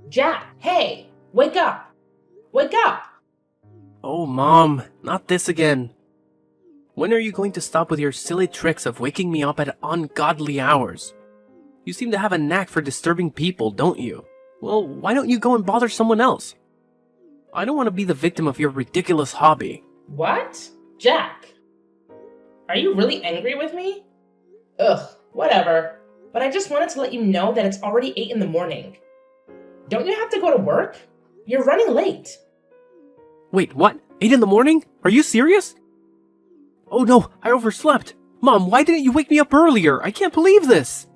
Jack, hey, wake up! Wake up! Oh, Mom, not this again. When are you going to stop with your silly tricks of waking me up at ungodly hours? You seem to have a knack for disturbing people, don't you? Well, why don't you go and bother someone else? I don't want to be the victim of your ridiculous hobby. What? Jack? Are you really angry with me? Ugh, whatever. But I just wanted to let you know that it's already 8 in the morning. Don't you have to go to work? You're running late. Wait, what? 8 in the morning? Are you serious? Oh no, I overslept. Mom, why didn't you wake me up earlier? I can't believe this.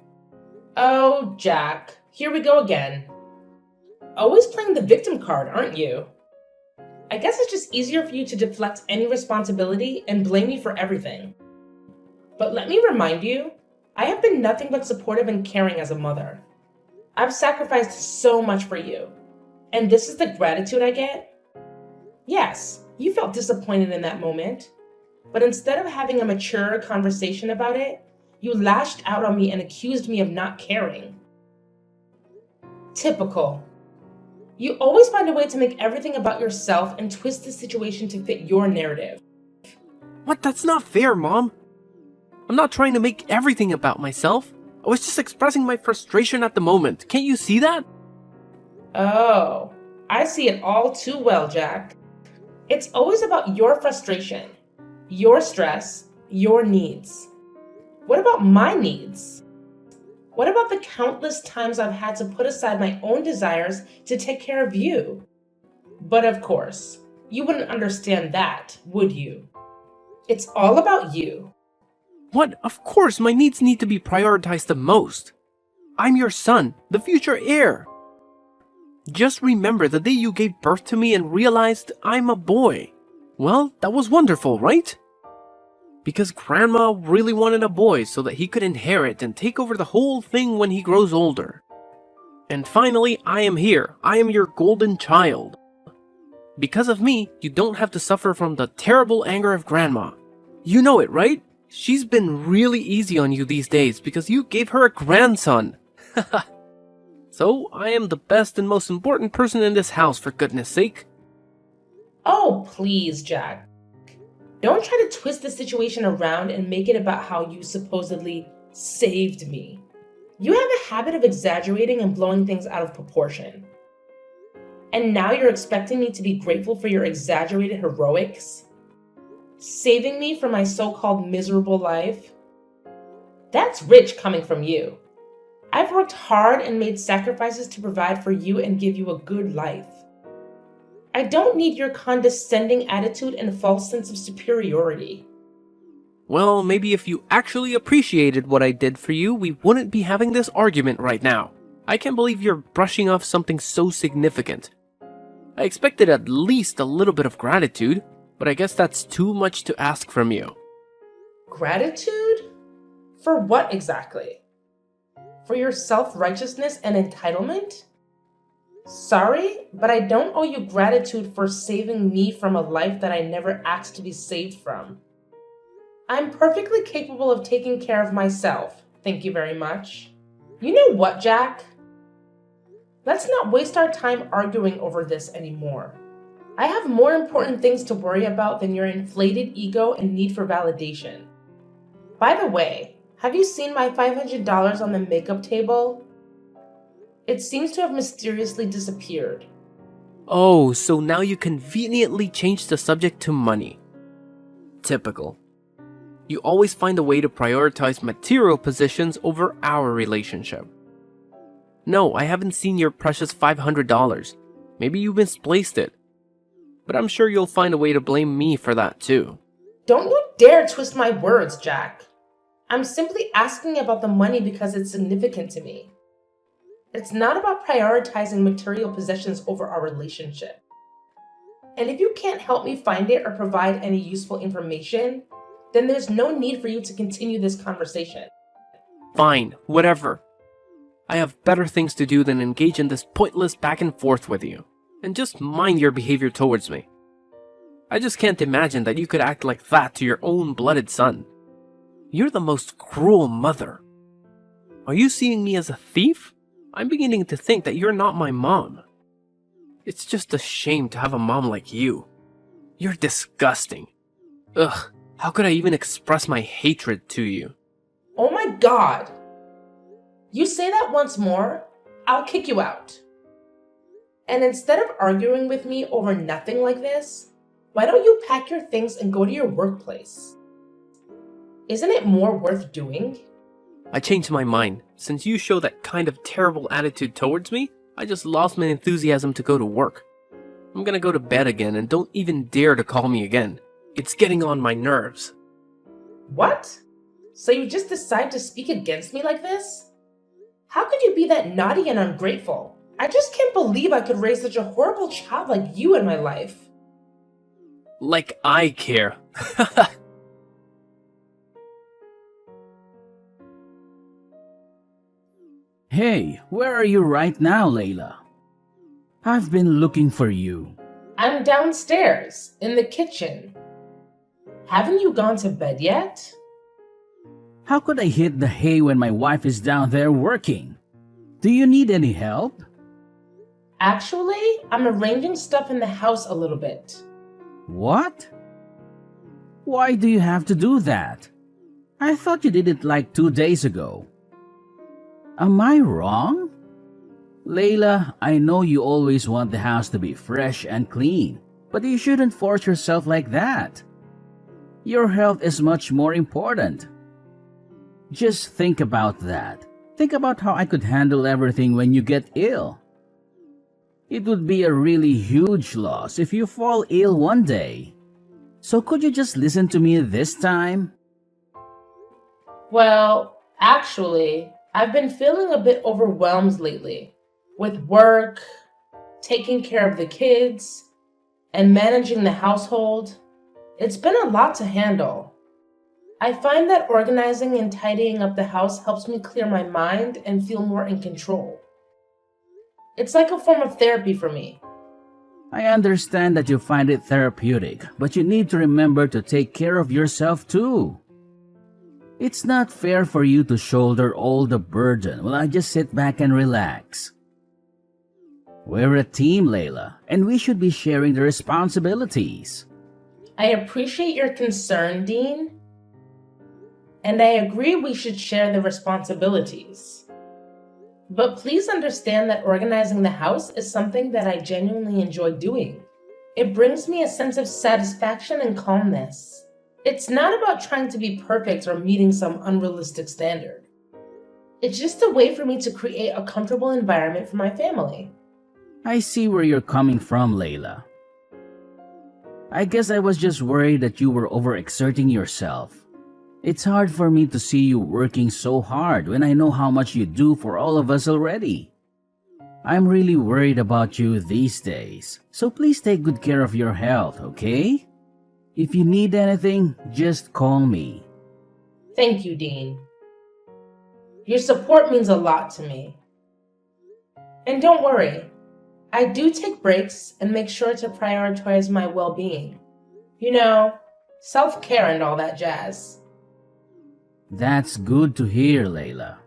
Oh, Jack. Here we go again. Always playing the victim card, aren't you? I guess it's just easier for you to deflect any responsibility and blame me for everything. But let me remind you, I have been nothing but supportive and caring as a mother. I've sacrificed so much for you. And this is the gratitude I get? Yes, you felt disappointed in that moment. But instead of having a mature conversation about it, you lashed out on me and accused me of not caring. Typical. You always find a way to make everything about yourself and twist the situation to fit your narrative. What? That's not fair, Mom. I'm not trying to make everything about myself. I was just expressing my frustration at the moment. Can't you see that? Oh, I see it all too well, Jack. It's always about your frustration, your stress, your needs. What about my needs? What about the countless times I've had to put aside my own desires to take care of you? But of course, you wouldn't understand that, would you? It's all about you. What? Of course, my needs need to be prioritized the most. I'm your son, the future heir. Just remember the day you gave birth to me and realized I'm a boy. Well, that was wonderful, right? Because Grandma really wanted a boy so that he could inherit and take over the whole thing when he grows older. And finally, I am here. I am your golden child. Because of me, you don't have to suffer from the terrible anger of Grandma. You know it, right? She's been really easy on you these days because you gave her a grandson. So, I am the best and most important person in this house, for goodness sake. Oh, please, Jack. Don't try to twist the situation around and make it about how you supposedly saved me. You have a habit of exaggerating and blowing things out of proportion. And now you're expecting me to be grateful for your exaggerated heroics? Saving me from my so-called miserable life? That's rich coming from you. I've worked hard and made sacrifices to provide for you and give you a good life. I don't need your condescending attitude and false sense of superiority. Well, maybe if you actually appreciated what I did for you, we wouldn't be having this argument right now. I can't believe you're brushing off something so significant. I expected at least a little bit of gratitude, but I guess that's too much to ask from you. Gratitude? For what exactly? For your self-righteousness and entitlement? Sorry, but I don't owe you gratitude for saving me from a life that I never asked to be saved from. I'm perfectly capable of taking care of myself, thank you very much. You know what, Jack? Let's not waste our time arguing over this anymore. I have more important things to worry about than your inflated ego and need for validation. By the way, have you seen my $500 on the makeup table? It seems to have mysteriously disappeared. Oh, so now you conveniently changed the subject to money. Typical. You always find a way to prioritize material possessions over our relationship. No, I haven't seen your precious $500. Maybe you misplaced it. But I'm sure you'll find a way to blame me for that too. Don't you dare twist my words, Jack. I'm simply asking about the money because it's significant to me. It's not about prioritizing material possessions over our relationship. And if you can't help me find it or provide any useful information, then there's no need for you to continue this conversation. Fine, whatever. I have better things to do than engage in this pointless back and forth with you. And just mind your behavior towards me. I just can't imagine that you could act like that to your own blooded son. You're the most cruel mother. Are you seeing me as a thief? I'm beginning to think that you're not my mom. It's just a shame to have a mom like you. You're disgusting. Ugh, how could I even express my hatred to you? Oh my god! You say that once more, I'll kick you out. And instead of arguing with me over nothing like this, why don't you pack your things and go to your workplace? Isn't it more worth doing? I changed my mind. Since you show that kind of terrible attitude towards me, I just lost my enthusiasm to go to work. I'm gonna go to bed again and don't even dare to call me again. It's getting on my nerves. What? So you just decide to speak against me like this? How could you be that naughty and ungrateful? I just can't believe I could raise such a horrible child like you in my life. Like I care. Hey, where are you right now, Layla? I've been looking for you. I'm downstairs, in the kitchen. Haven't you gone to bed yet? How could I hit the hay when my wife is down there working? Do you need any help? Actually, I'm arranging stuff in the house a little bit. What? Why do you have to do that? I thought you did it like 2 days ago. Am I wrong? Layla, I know you always want the house to be fresh and clean, but you shouldn't force yourself like that. Your health is much more important. Just think about that. Think about how I could handle everything when you get ill. It would be a really huge loss if you fall ill one day. So could you just listen to me this time? Well, actually, I've been feeling a bit overwhelmed lately with work, taking care of the kids, and managing the household. It's been a lot to handle. I find that organizing and tidying up the house helps me clear my mind and feel more in control. It's like a form of therapy for me. I understand that you find it therapeutic, but you need to remember to take care of yourself too. It's not fair for you to shoulder all the burden while I just sit back and relax. We're a team, Layla, and we should be sharing the responsibilities. I appreciate your concern, Dean, and I agree we should share the responsibilities. But please understand that organizing the house is something that I genuinely enjoy doing. It brings me a sense of satisfaction and calmness. It's not about trying to be perfect or meeting some unrealistic standard. It's just a way for me to create a comfortable environment for my family. I see where you're coming from, Layla. I guess I was just worried that you were overexerting yourself. It's hard for me to see you working so hard when I know how much you do for all of us already. I'm really worried about you these days, so please take good care of your health, okay? If you need anything, just call me. Thank you, Dean. Your support means a lot to me. And don't worry, I do take breaks and make sure to prioritize my well-being. You know, self-care and all that jazz. That's good to hear, Layla.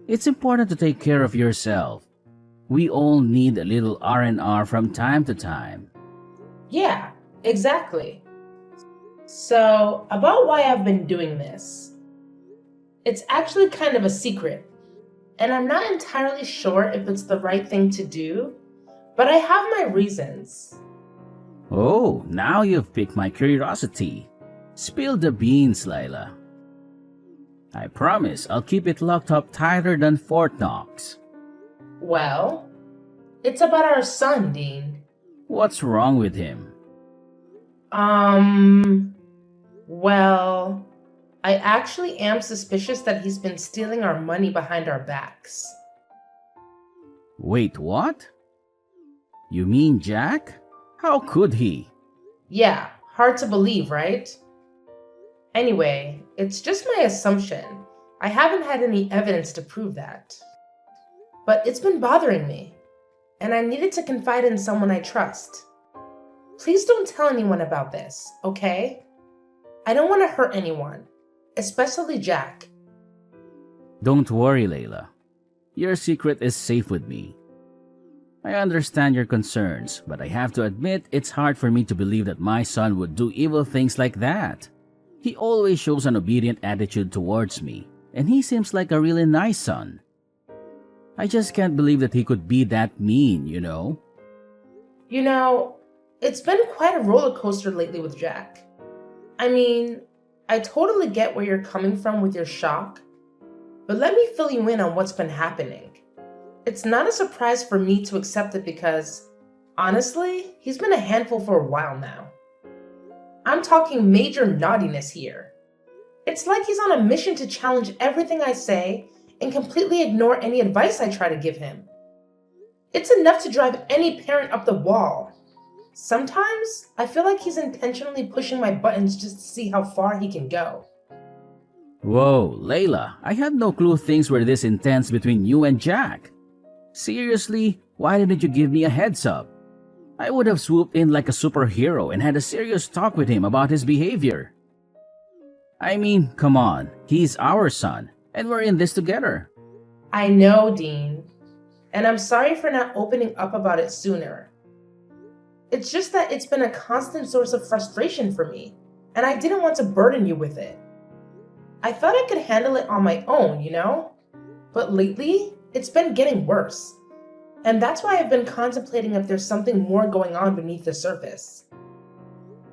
It's important to take care of yourself. We all need a little R&R from time to time. Yeah, exactly. So, about why I've been doing this. It's actually kind of a secret, and I'm not entirely sure if it's the right thing to do, but I have my reasons. Oh, now you've piqued my curiosity. Spill the beans, Layla. I promise I'll keep it locked up tighter than Fort Knox. Well, it's about our son, Dean. What's wrong with him? Well, I actually am suspicious that he's been stealing our money behind our backs. Wait, what? You mean Jack? How could he? Yeah, hard to believe, right? Anyway, it's just my assumption. I haven't had any evidence to prove that. But it's been bothering me, and I needed to confide in someone I trust. Please don't tell anyone about this, okay? I don't want to hurt anyone, especially Jack. Don't worry, Layla. Your secret is safe with me. I understand your concerns, but I have to admit it's hard for me to believe that my son would do evil things like that. He always shows an obedient attitude towards me, and he seems like a really nice son. I just can't believe that he could be that mean, you know? You know, it's been quite a roller coaster lately with Jack. I mean, I totally get where you're coming from with your shock, but let me fill you in on what's been happening. It's not a surprise for me to accept it because, honestly, he's been a handful for a while now. I'm talking major naughtiness here. It's like he's on a mission to challenge everything I say and completely ignore any advice I try to give him. It's enough to drive any parent up the wall. Sometimes, I feel like he's intentionally pushing my buttons just to see how far he can go. Whoa, Layla, I had no clue things were this intense between you and Jack. Seriously, why didn't you give me a heads up? I would have swooped in like a superhero and had a serious talk with him about his behavior. I mean, come on, he's our son, and we're in this together. I know, Dean, and I'm sorry for not opening up about it sooner. It's just that it's been a constant source of frustration for me, and I didn't want to burden you with it. I thought I could handle it on my own, you know? But lately, it's been getting worse. And that's why I've been contemplating if there's something more going on beneath the surface.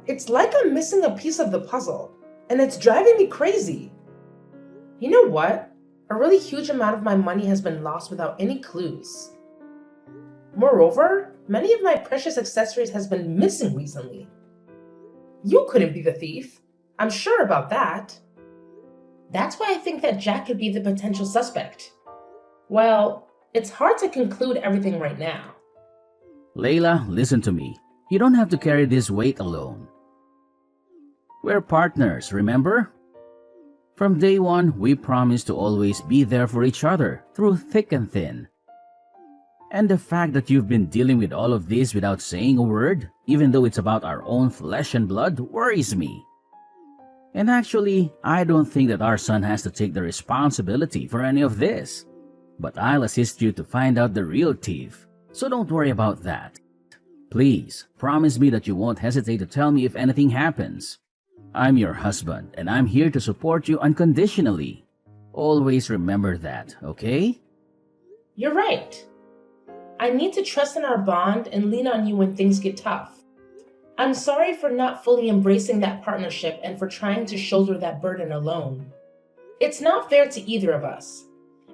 It's like I'm missing a piece of the puzzle, and it's driving me crazy. You know what? A really huge amount of my money has been lost without any clues. Moreover, many of my precious accessories has been missing recently. You couldn't be the thief. I'm sure about that. That's why I think that Jack could be the potential suspect. Well, it's hard to conclude everything right now. Layla, listen to me. You don't have to carry this weight alone. We're partners, remember? From day one, we promised to always be there for each other, through thick and thin. And the fact that you've been dealing with all of this without saying a word, even though it's about our own flesh and blood, worries me. And actually, I don't think that our son has to take the responsibility for any of this. But I'll assist you to find out the real thief, so don't worry about that. Please, promise me that you won't hesitate to tell me if anything happens. I'm your husband, and I'm here to support you unconditionally. Always remember that, okay? You're right. I need to trust in our bond and lean on you when things get tough. I'm sorry for not fully embracing that partnership and for trying to shoulder that burden alone. It's not fair to either of us,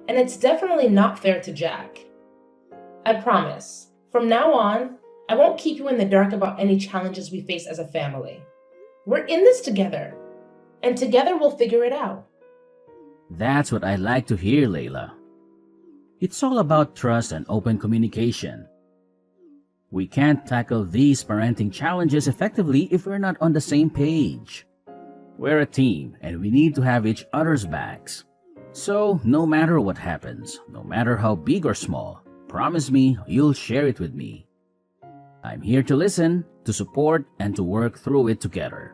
and it's definitely not fair to Jack. I promise, from now on, I won't keep you in the dark about any challenges we face as a family. We're in this together, and together we'll figure it out. That's what I like to hear, Layla. It's all about trust and open communication. We can't tackle these parenting challenges effectively if we're not on the same page. We're a team, and we need to have each other's backs. So, no matter what happens, no matter how big or small, promise me you'll share it with me. I'm here to listen, to support, and to work through it together.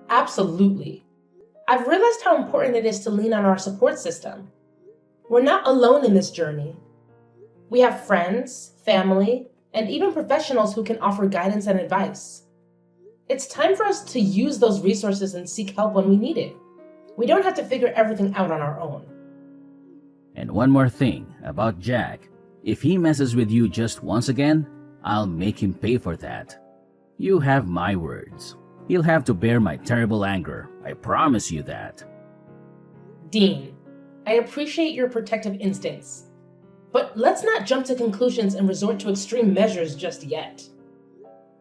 Absolutely. I've realized how important it is to lean on our support system. We're not alone in this journey. We have friends, family, and even professionals who can offer guidance and advice. It's time for us to use those resources and seek help when we need it. We don't have to figure everything out on our own. And one more thing about Jack. If he messes with you just once again, I'll make him pay for that. You have my words. He'll have to bear my terrible anger. I promise you that. Dean, I appreciate your protective instincts, but let's not jump to conclusions and resort to extreme measures just yet.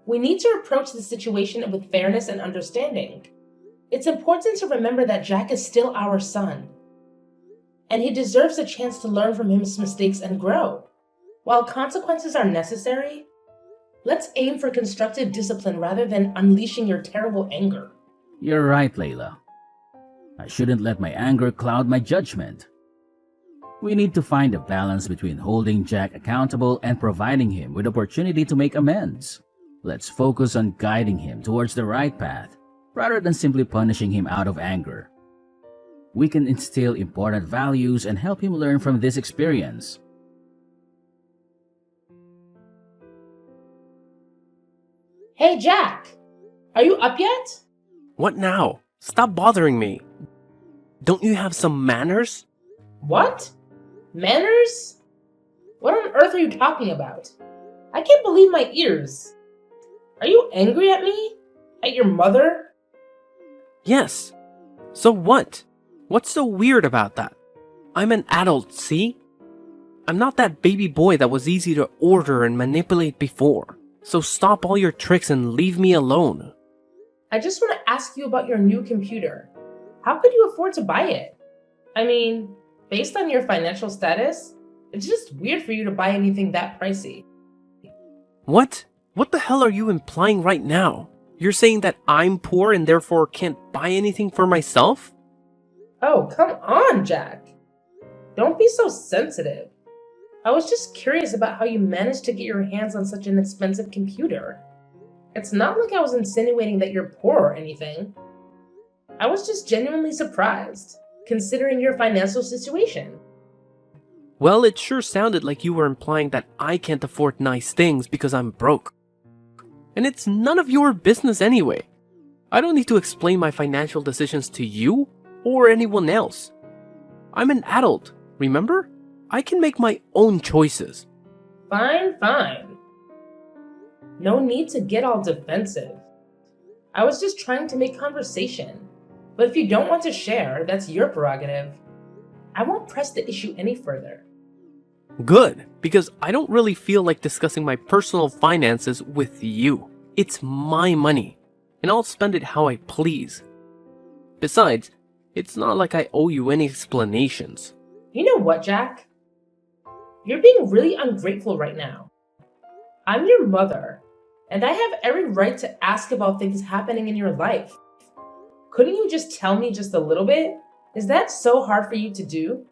We need to approach the situation with fairness and understanding. It's important to remember that Jack is still our son, and he deserves a chance to learn from his mistakes and grow. While consequences are necessary, let's aim for constructive discipline rather than unleashing your terrible anger. You're right, Layla. I shouldn't let my anger cloud my judgment. We need to find a balance between holding Jack accountable and providing him with opportunity to make amends. Let's focus on guiding him towards the right path, rather than simply punishing him out of anger. We can instill important values and help him learn from this experience. Hey, Jack! Are you up yet? What now? Stop bothering me. Don't you have some manners? What? Manners? What on earth are you talking about? I can't believe my ears. Are you angry at me? At your mother? Yes. So what? What's so weird about that? I'm an adult, see? I'm not that baby boy that was easy to order and manipulate before. So stop all your tricks and leave me alone. I just want to ask you about your new computer. How could you afford to buy it? I mean, based on your financial status, it's just weird for you to buy anything that pricey. What? What the hell are you implying right now? You're saying that I'm poor and therefore can't buy anything for myself? Oh, come on, Jack. Don't be so sensitive. I was just curious about how you managed to get your hands on such an expensive computer. It's not like I was insinuating that you're poor or anything. I was just genuinely surprised, considering your financial situation. Well, it sure sounded like you were implying that I can't afford nice things because I'm broke. And it's none of your business anyway. I don't need to explain my financial decisions to you or anyone else. I'm an adult, remember? I can make my own choices. Fine, fine. No need to get all defensive. I was just trying to make conversation. But if you don't want to share, that's your prerogative. I won't press the issue any further. Good, because I don't really feel like discussing my personal finances with you. It's my money, and I'll spend it how I please. Besides, it's not like I owe you any explanations. You know what, Jack? You're being really ungrateful right now. I'm your mother, and I have every right to ask about things happening in your life. Couldn't you just tell me just a little bit? Is that so hard for you to do?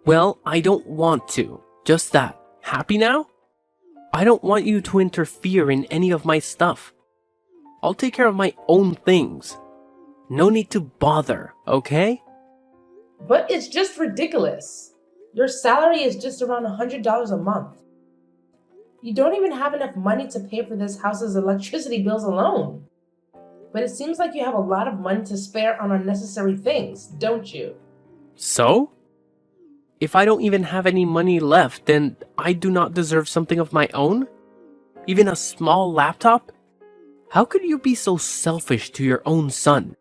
Well, I don't want to. Just that. Happy now? I don't want you to interfere in any of my stuff. I'll take care of my own things. No need to bother, okay? But it's just ridiculous. Your salary is just around $100 a month. You don't even have enough money to pay for this house's electricity bills alone. But it seems like you have a lot of money to spare on unnecessary things, don't you? So? If I don't even have any money left, then I do not deserve something of my own? Even a small laptop? How could you be so selfish to your own son?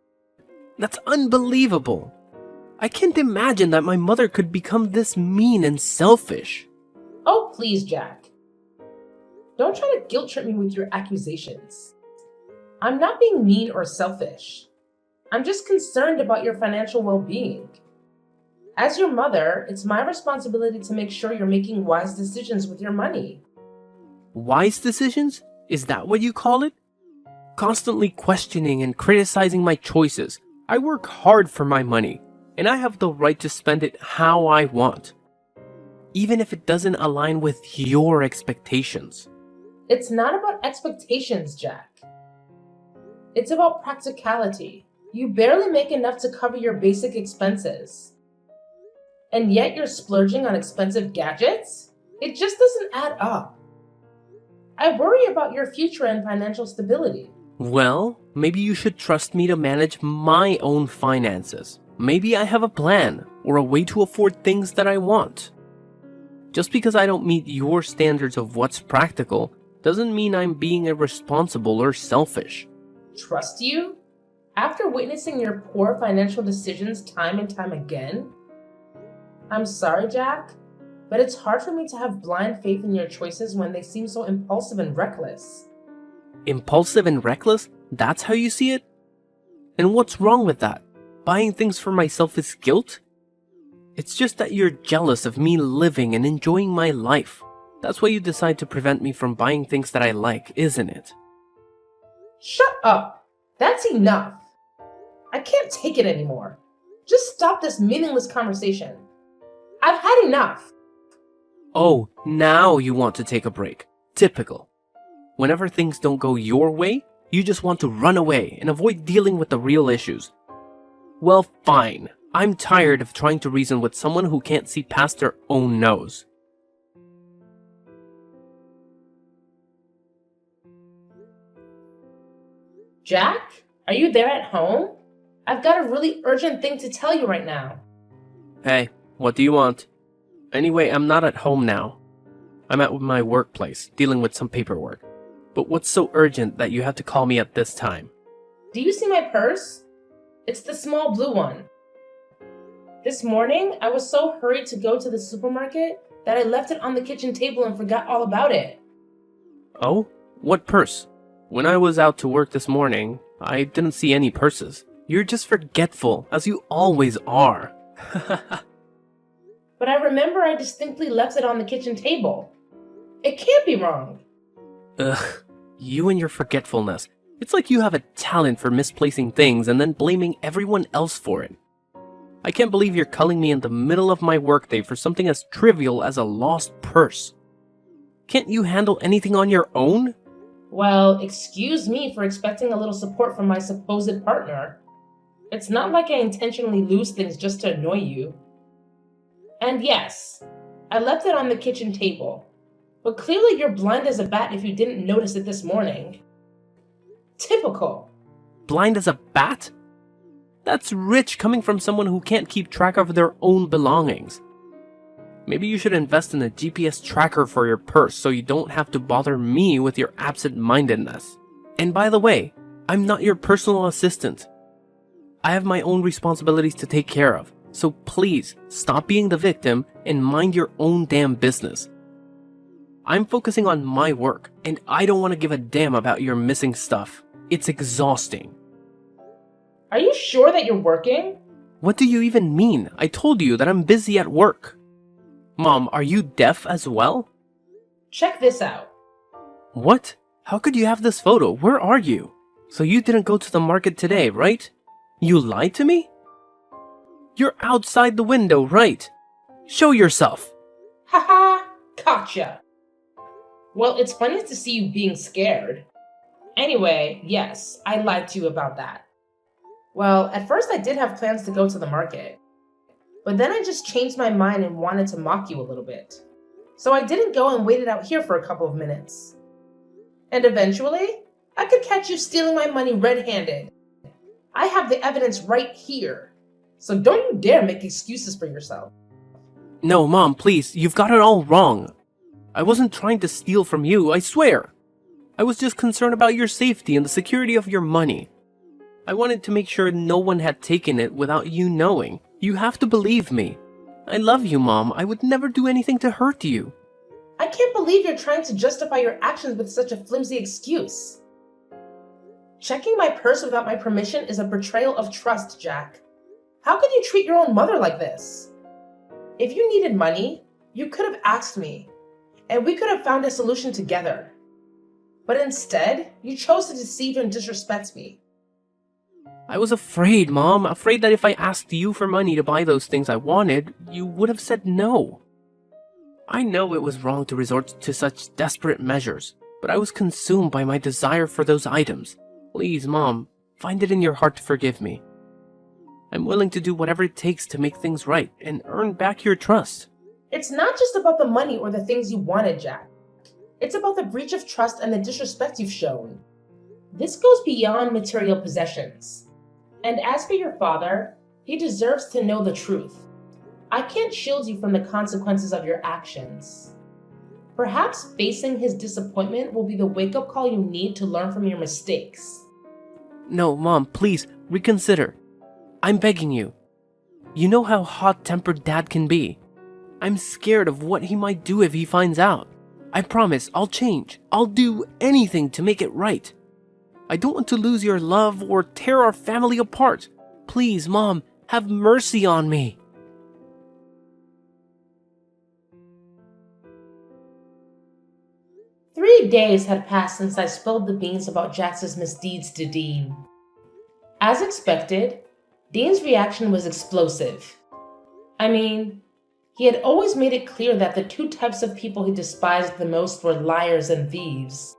That's unbelievable. I can't imagine that my mother could become this mean and selfish. Oh, please, Jack. Don't try to guilt trip me with your accusations. I'm not being mean or selfish. I'm just concerned about your financial well-being. As your mother, it's my responsibility to make sure you're making wise decisions with your money. Wise decisions? Is that what you call it? Constantly questioning and criticizing my choices. I work hard for my money, and I have the right to spend it how I want, even if it doesn't align with your expectations. It's not about expectations, Jack. It's about practicality. You barely make enough to cover your basic expenses. And yet you're splurging on expensive gadgets? It just doesn't add up. I worry about your future and financial stability. Well, maybe you should trust me to manage my own finances. Maybe I have a plan or a way to afford things that I want. Just because I don't meet your standards of what's practical doesn't mean I'm being irresponsible or selfish. Trust you? After witnessing your poor financial decisions time and time again? I'm sorry, Jack, but it's hard for me to have blind faith in your choices when they seem so impulsive and reckless. Impulsive and reckless? That's how you see it? And what's wrong with that? Buying things for myself is guilt? It's just that you're jealous of me living and enjoying my life. That's why you decide to prevent me from buying things that I like, isn't it? Shut up! That's enough! I can't take it anymore. Just stop this meaningless conversation. I've had enough! Oh, now you want to take a break. Typical. Whenever things don't go your way, you just want to run away and avoid dealing with the real issues. Well, fine. I'm tired of trying to reason with someone who can't see past their own nose. Jack, are you there at home? I've got a really urgent thing to tell you right now. Hey, what do you want? Anyway, I'm not at home now. I'm at my workplace, dealing with some paperwork. But what's so urgent that you have to call me at this time? Do you see my purse? It's the small blue one. This morning, I was so hurried to go to the supermarket that I left it on the kitchen table and forgot all about it. Oh? What purse? When I was out to work this morning, I didn't see any purses. You're just forgetful, as you always are. But I remember I distinctly left it on the kitchen table. It can't be wrong. Ugh, you and your forgetfulness. It's like you have a talent for misplacing things and then blaming everyone else for it. I can't believe you're calling me in the middle of my workday for something as trivial as a lost purse. Can't you handle anything on your own? Well, excuse me for expecting a little support from my supposed partner. It's not like I intentionally lose things just to annoy you. And yes, I left it on the kitchen table. But clearly you're blind as a bat if you didn't notice it this morning. Typical. Blind as a bat? That's rich coming from someone who can't keep track of their own belongings. Maybe you should invest in a GPS tracker for your purse so you don't have to bother me with your absent-mindedness. And by the way, I'm not your personal assistant. I have my own responsibilities to take care of, so please stop being the victim and mind your own damn business. I'm focusing on my work, and I don't want to give a damn about your missing stuff. It's exhausting. Are you sure that you're working? What do you even mean? I told you that I'm busy at work. Mom, are you deaf as well? Check this out. What? How could you have this photo? Where are you? So you didn't go to the market today, right? You lied to me? You're outside the window, right? Show yourself. Haha, gotcha. Well, it's funny to see you being scared. Anyway, yes, I lied to you about that. Well, at first I did have plans to go to the market. But then I just changed my mind and wanted to mock you a little bit. So I didn't go and waited out here for a couple of minutes. And eventually, I could catch you stealing my money red-handed. I have the evidence right here. So don't you dare make excuses for yourself. No, Mom, please, you've got it all wrong. I wasn't trying to steal from you, I swear. I was just concerned about your safety and the security of your money. I wanted to make sure no one had taken it without you knowing. You have to believe me. I love you, Mom. I would never do anything to hurt you. I can't believe you're trying to justify your actions with such a flimsy excuse. Checking my purse without my permission is a betrayal of trust, Jack. How could you treat your own mother like this? If you needed money, you could have asked me, and we could have found a solution together. But instead, you chose to deceive and disrespect me. I was afraid, Mom. Afraid that if I asked you for money to buy those things I wanted, you would have said no. I know it was wrong to resort to such desperate measures, but I was consumed by my desire for those items. Please, Mom, find it in your heart to forgive me. I'm willing to do whatever it takes to make things right and earn back your trust. It's not just about the money or the things you wanted, Jack. It's about the breach of trust and the disrespect you've shown. This goes beyond material possessions. And as for your father, he deserves to know the truth. I can't shield you from the consequences of your actions. Perhaps facing his disappointment will be the wake-up call you need to learn from your mistakes. No, Mom, please, reconsider. I'm begging you. You know how hot-tempered Dad can be. I'm scared of what he might do if he finds out. I promise I'll change. I'll do anything to make it right. I don't want to lose your love or tear our family apart. Please, Mom, have mercy on me. Three days had passed since I spilled the beans about Jax's misdeeds to Dean. As expected, Dean's reaction was explosive. I mean, he had always made it clear that the two types of people he despised the most were liars and thieves.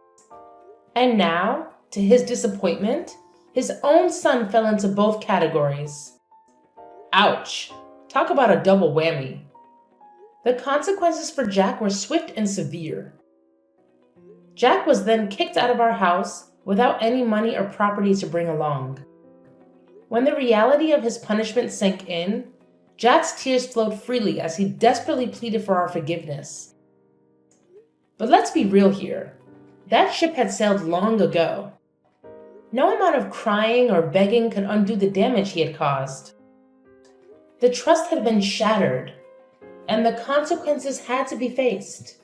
And now, to his disappointment, his own son fell into both categories. Ouch! Talk about a double whammy. The consequences for Jack were swift and severe. Jack was then kicked out of our house without any money or property to bring along. When the reality of his punishment sank in, Jack's tears flowed freely as he desperately pleaded for our forgiveness. But let's be real here. That ship had sailed long ago. No amount of crying or begging could undo the damage he had caused. The trust had been shattered, and the consequences had to be faced.